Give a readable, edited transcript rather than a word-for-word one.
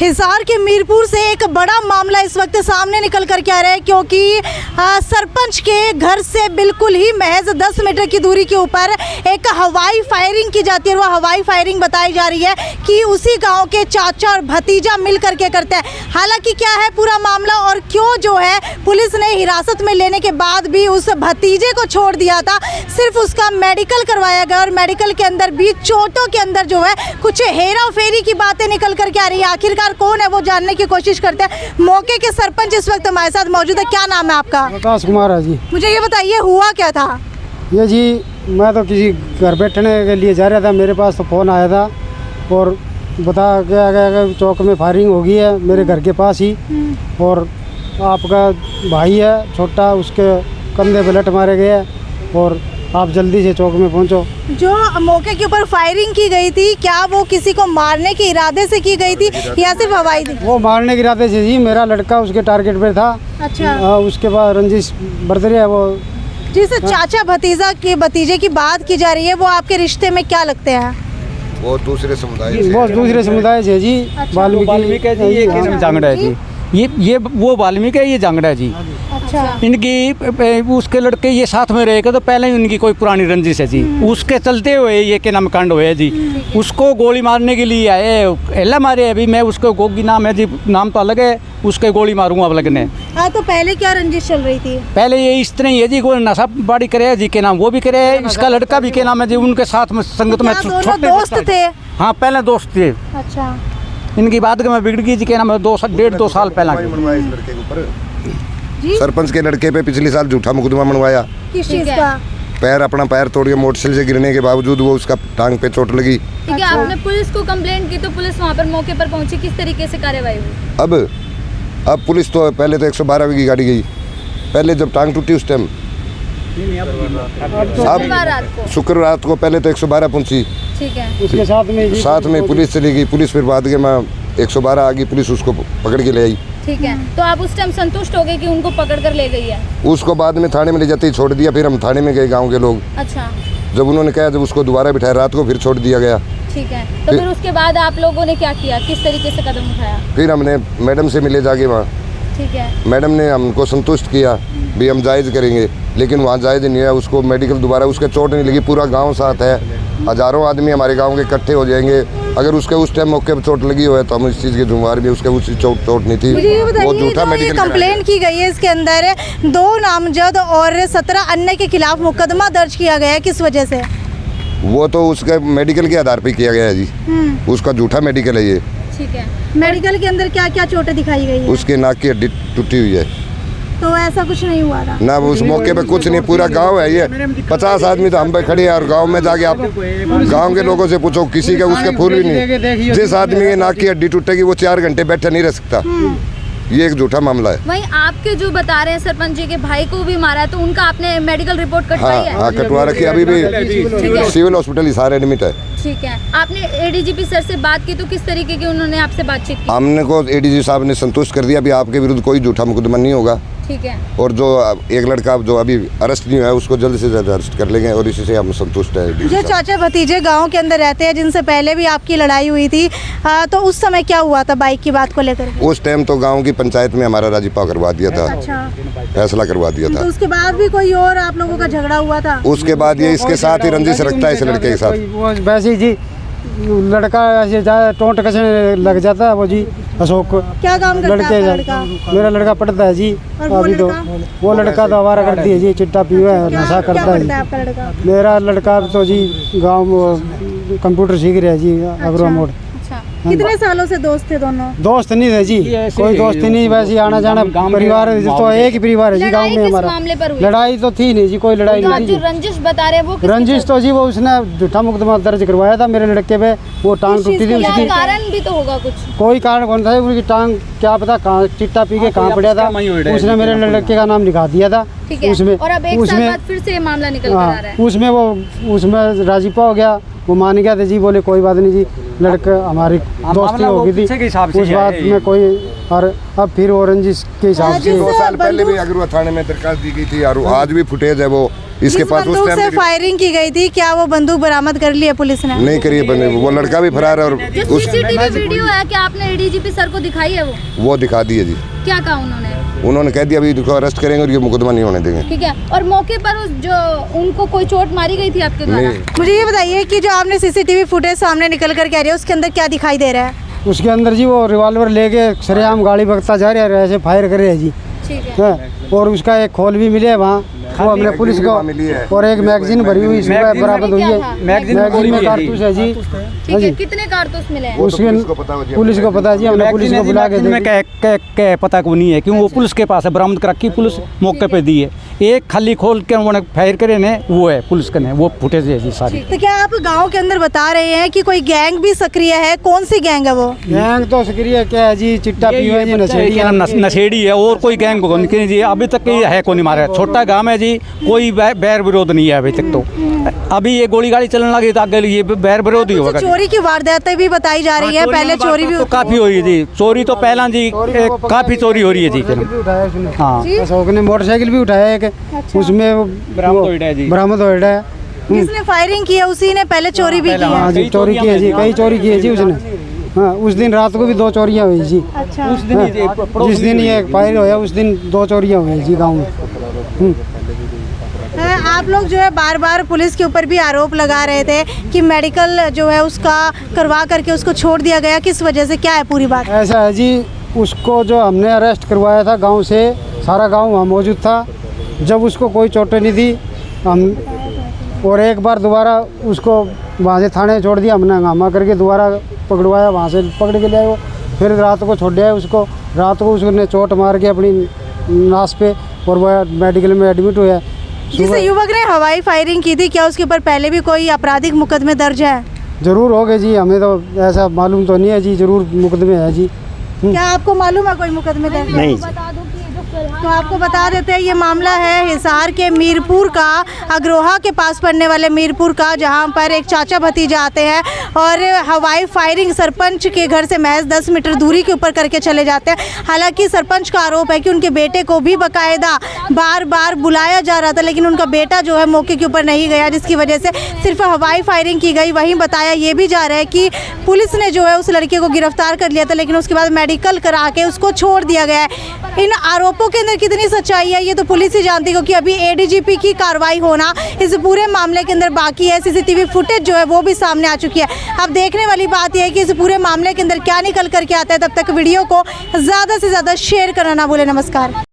हिसार के मीरपुर से एक बड़ा मामला इस वक्त सामने निकल कर के आ रहा है, क्योंकि सरपंच के घर से बिल्कुल ही महज 10 मीटर की दूरी के ऊपर एक हवाई फायरिंग की जाती है। वह हवाई फायरिंग बताई जा रही है कि उसी गांव के चाचा और भतीजा मिल करके करते हैं। हालांकि क्या है पूरा मामला और क्यों जो है पुलिस ने हिरासत में लेने के बाद भी उस भतीजे को छोड़ दिया था, सिर्फ उसका मेडिकल करवाया गया और मेडिकल के अंदर भी चोटों के अंदर जो है कुछ हेरा फेरी की बातें निकल करके आ रही है। आखिरकार कौन है वो जानने की कोशिश करते हैं। मौके के सरपंच इस वक्त हमारे साथ मौजूद है। क्या नाम है आपका? विकास कुमार है जी। मुझे ये बताइए हुआ क्या था? ये जी मैं तो किसी घर बैठने के लिए जा रहा था, मेरे पास तो फ़ोन आया था और बता गया कि चौक में फायरिंग हो गई है मेरे घर के पास ही, और आपका भाई है छोटा, उसके कंधे पे लट मारे गए हैं और आप जल्दी से चौक में पहुंचो। जो मौके के ऊपर फायरिंग की गई थी, क्या वो किसी को मारने के इरादे से की गई थी या सिर्फ हवाई थी? वो मारने के इरादे से जी, मेरा लड़का उसके टारगेट पे था। अच्छा। उसके बाद रंजिश बर्दरी है वो। जिस चाचा भतीजे की बात की जा रही है वो आपके रिश्ते में क्या लगते हैं? वो दूसरे समुदाय से जी। वाल्मीकि जी, ये जांगड़ा है जी, ये वो वाल्मीकि है, ये जांगड़ा है जी। अच्छा। इनकी उसके लड़के ये साथ में रहेगा तो पहले ही उनकी कोई पुरानी रंजिश है जी, उसके चलते हुए ये के नाम कांड हुए जी। उसको गोली मारने के लिए आए, एला मारे। अभी मैं उसको गोगी नाम है जी, नाम तो अलग है, उसके गोली मारूंगा अब लगने। हाँ, तो पहले क्या रंजिश चल रही थी? पहले ये इस तरह ही है जी, कोई नशा बाड़ी करे जी के नाम, वो भी करे, इसका लड़का भी के नाम है जी, उनके साथ में संगत में दोनों दोस्त थे? हाँ, पहले दोस्त थे। अच्छा। इनकी बात में बिगड़ गई जी के नाम है, 1.5-2 साल पहला लड़के के ऊपर सरपंच के लड़के पे पिछले साल झूठा मुकदमा मनवाया। किस चीज का? अपना पैर तोड़ के मोटरसाइकिल से गिरने के बावजूद वो उसका टांग पे चोट लगी। ठीक है, आपने पुलिस को कंप्लेंट की तो पुलिस वहाँ पर मौके पर पहुंची, किस तरीके से कार्रवाई हुई? अब पुलिस तो पहले तो 112 की गाड़ी गई, पहले जब टांग टूटी उस टाइम। शुक्रवार रात को पहले तो 112 पहुंची। ठीक है। उसके साथ में पुलिस चली गई। पुलिस फिर बाद में 112 आ गई, पुलिस उसको पकड़ के ले आई। ठीक है, तो आप उस टाइम संतुष्ट हो गए कि उनको पकड़ कर ले गई है? उसको बाद में थाने में ले जाते ही छोड़ दिया, फिर हम थाने में गए गांव के लोग। अच्छा। जब उन्होंने कहा, जब उसको दोबारा बिठाया रात को, फिर छोड़ दिया गया। ठीक है, तो फिर उसके बाद आप लोगों ने क्या किया, किस तरीके से कदम उठाया? फिर हमने मैडम से मिले जाके वहाँ। ठीक है। मैडम ने हमको संतुष्ट किया भी हम जायज़ करेंगे, लेकिन वहाँ जायज़ नहीं है। उसको मेडिकल दोबारा, उसके चोट नहीं लगी, पूरा गांव साथ है, हज़ारों आदमी हमारे गांव के इकट्ठे हो जाएंगे। अगर उसके उस टाइम मौके पर चोट लगी हो तो हम इस चीज़ के जिम्मेवार भी, उसके उस चोट नहीं थी। वो झूठा मेडिकल कंप्लेंट की गई है, इसके अंदर 2 नामजद और 17 अन्य के खिलाफ मुकदमा दर्ज किया गया है, किस वजह से? वो तो उसके मेडिकल के आधार पर किया गया है जी, उसका झूठा मेडिकल है ये। ठीक है। मेडिकल के अंदर क्या क्या चोटें दिखाई गई है? उसके नाक की हड्डी टूटी हुई है। तो ऐसा कुछ नहीं हुआ था ना, उस मौके पे कुछ नहीं, पूरा गांव है ये, 50 आदमी तो हम पे खड़े हैं और गांव में जाके आप गांव के लोगों से पूछो, किसी के उसके फूल भी नहीं। जिस आदमी के नाक की हड्डी टूटेगी वो 4 घंटे बैठा नहीं रह सकता। ये एक झूठा मामला है। वहीं आपके जो बता रहे हैं सरपंच जी के भाई को भी मारा है, तो उनका आपने मेडिकल रिपोर्ट कटवाई है? हाँ, कटवा रखी, अभी भी सिविल हॉस्पिटल ही सारे एडमिट है। ठीक है। आपने एडीजीपी सर से बात की तो किस तरीके की उन्होंने आपसे बातचीत की? हमने को एडीजी साहब ने संतुष्ट कर दिया, अभी आपके विरुद्ध कोई झूठा मुकदमा नहीं होगा। ठीक है। और जो एक लड़का जो अभी अरेस्ट नहीं हुआ है उसको जल्द से जल्द अरेस्ट कर लेंगे और इसी से हम संतुष्ट है। जो चाचा भतीजे गांव के अंदर रहते हैं, जिनसे पहले भी आपकी लड़ाई हुई थी, तो उस समय क्या हुआ था बाइक की बात को लेकर? उस टाइम तो गांव की पंचायत में हमारा राजीपा करवा दिया था। अच्छा। फैसला करवा दिया था। तो उसके बाद भी कोई और आप लोगों का झगड़ा हुआ था? उसके बाद ये इसके साथ ही रंजिश रखता है, इस लड़के के साथ। वैसे जी लड़का ऐसे टोंट कसने लग जाता है वो जी। अशोक क्या काम करता है आपका लड़का? मेरा लड़का पढ़ता है जी। अभी तो वो लड़का तो आवारा करती है जी, चिट्टा पीवा है, नशा करता है। आपका लड़का? मेरा लड़का तो जी गांव कंप्यूटर सीख रहा है जी, अग्रो मोड़। कितने सालों से दोस्त थे दोनों? दोस्त नहीं थे जी, कोई दोस्त नहीं, वैसे आना जाना परिवार तो एक ही परिवार है जी गांव में हमारा। लड़ाई तो थी नहीं जी, कोई लड़ाई नहीं थी। रंजिश बता रहे वो रंजिश तो जी वो उसने झूठा मुकदमा दर्ज करवाया था मेरे लड़के पे, वो टांग टूटी थी उसकी। कारण भी तो होगा कुछ, कोई कारण कौन था, उसकी टांग क्या पता कहाँ चिट्टा पी के कहाँ पड़ा था, उसने मेरे लड़के का नाम लिखा दिया था उसमें। और अब एक साल बाद फिर से मामला निकल कर आ रहा है। उसमें राजीपा हो गया, वो मान गया था जी, बोले कोई बात नहीं जी, लड़का हमारी दोस्ती मामला हो वो गई थी, पीछे के हिसाब से उस है बात ये। में कोई, और अब फिर वो रंजिश के हिसाब से। 2 साल पहले भी अगरुआ थाने में दरखास्त दी गई थी और आज भी फुटेज है वो इसके जिस पास। उस बंदूक से टाइम फायरिंग की गई थी, क्या वो बंदूक बरामद कर ली है पुलिस ने? नहीं करिए बने, वो लड़का भी फरार है और जो उस सीसीटीवी वीडियो है क्या आपने एडीजीपी सर को दिखाई है वो दिखा दिए जी। क्या कहा उन्होंने? उन्होंने कह दिया अभी इसको अरेस्ट करेंगे और ये मुकदमा नहीं होने देंगे। ठीक है, और मौके पर उस जो उनको कोई चोट मारी गई थी आपके द्वारा? नहीं, मुझे ये बताइए कि जो आपने सीसीटीवी फुटेज सामने निकल कर कह रही है, उसके अंदर क्या दिखाई दे रहा है? उसके अंदर जी वो रिवॉल्वर लेके सरेआम गाड़ी भगता जा रहा है, ऐसे फायर कर रहे हैं जी। ठीक है। है, और उसका एक खोल भी मिले है वहाँ, वो हमने पुलिस वहाँ मिली है। को, और एक मैगजीन भरी हुई इसमें मैगजीन बरामद हुई क्या है। था? मैगजीन मैगजीन में गोली कारतूस है जी। ठीक है, कितने कारतूस मिले हैं? वो तो उसके पुलिस को पता हो जी, पुलिस को पता है जी, हमने पुलिस को बुला के मैगजीन में कह पता को नहीं है क्यों, वो पुलिस के पास है, बरामद कर रखी पुलिस मौके पे दी है। एक खाली खोल के उन्होंने फायर करे ने, वो है पुलिस का ने, वो फुटेज है जी सारी। तो क्या आप गांव के अंदर बता रहे हैं कि कोई गैंग भी सक्रिय है? कौन सी गैंग है वो? गैंग तो सक्रिय क्या है जी, चिट्टा पियो है जी, नशेड़ी है। नशेड़ी है और कोई गैंग को नहीं जी, अभी तक ये है को नहीं मारा। छोटा गांव है जी, कोई बैर विरोध नहीं है अभी तक। तो अभी ये गोली गाड़ी चलने लगी तो आगे ये बैर विरोध ही होगा। चोरी की वारदातें भी बताई जा रही है, पहले चोरी भी तो काफी हो रही है जी, चोरी तो पहला जी काफी चोरी हो रही है जी। मोटरसाइकिल भी उठाया उसने। हाँ अशोक ने मोटरसाइकिल भी उठाया एक, उसमें वो बरामद हो रहा है जी। बरामद हो रहा है। जिसने फायरिंग की है उसी ने पहले चोरी भी की पहले, है। हाँ जी, चोरी की है जी, कई चोरी की है जी उसने। हाँ, उस दिन रात को भी 2 चोरियाँ हुई जी। अच्छा, उस दिन ही हाँ, जिस दिन ये फायर होया उस दिन 2 चोरियाँ हुई जी गाँव में। आप लोग जो है बार बार पुलिस के ऊपर भी आरोप लगा रहे थे कि मेडिकल जो है उसका करवा करके उसको छोड़ दिया गया, किस वजह से, क्या है पूरी बात? ऐसा है जी, उसको जो हमने अरेस्ट करवाया था गांव से, सारा गांव वहाँ मौजूद था। जब उसको कोई चोटें नहीं थी, हम और एक बार दोबारा उसको वहाँ से थाने छोड़ दिया हमने, हंगामा करके दोबारा पकड़वाया, वहाँ से पकड़ के ले आए वो। फिर रात को छोड़ दिया उसको, रात को उसने चोट मार के अपनी नाश पे, और वह मेडिकल में एडमिट हुआ। जिस युवक ने हवाई फायरिंग की थी, क्या उसके ऊपर पहले भी कोई आपराधिक मुकदमे दर्ज है? जरूर हो गए जी, हमें तो ऐसा मालूम तो नहीं है जी, जरूर मुकदमे है जी। क्या आपको मालूम है कोई मुकदमे दर्ज? नहीं। बता दो कि ये जो फिलहाल तो आपको बता देते हैं, ये मामला है हिसार के मीरपुर का, अग्रोहा के पास पड़ने वाले मीरपुर का, जहां पर एक चाचा भतीजा आते हैं और हवाई फायरिंग सरपंच के घर से महज 10 मीटर दूरी के ऊपर करके चले जाते हैं। हालांकि सरपंच का आरोप है कि उनके बेटे को भी बाकायदा बार बार बुलाया जा रहा था, लेकिन उनका बेटा जो है मौके के ऊपर नहीं गया, जिसकी वजह से सिर्फ हवाई फायरिंग की गई। वहीं बताया ये भी जा रहा है कि पुलिस ने जो है उस लड़के को गिरफ्तार कर लिया था, लेकिन उसके बाद मेडिकल करा के उसको छोड़ दिया गया है। इन आरोपों के अंदर कितनी सच्चाई है ये तो पुलिस ही जानती है, क्योंकि अभी एडीजीपी की कार्रवाई होना इस पूरे मामले के अंदर बाकी है। सीसीटीवी फुटेज जो है वो भी सामने आ चुकी है। अब देखने वाली बात यह है कि इस पूरे मामले के अंदर क्या निकल करके आता है। तब तक वीडियो को ज़्यादा से ज़्यादा शेयर करना ना भूलें। नमस्कार।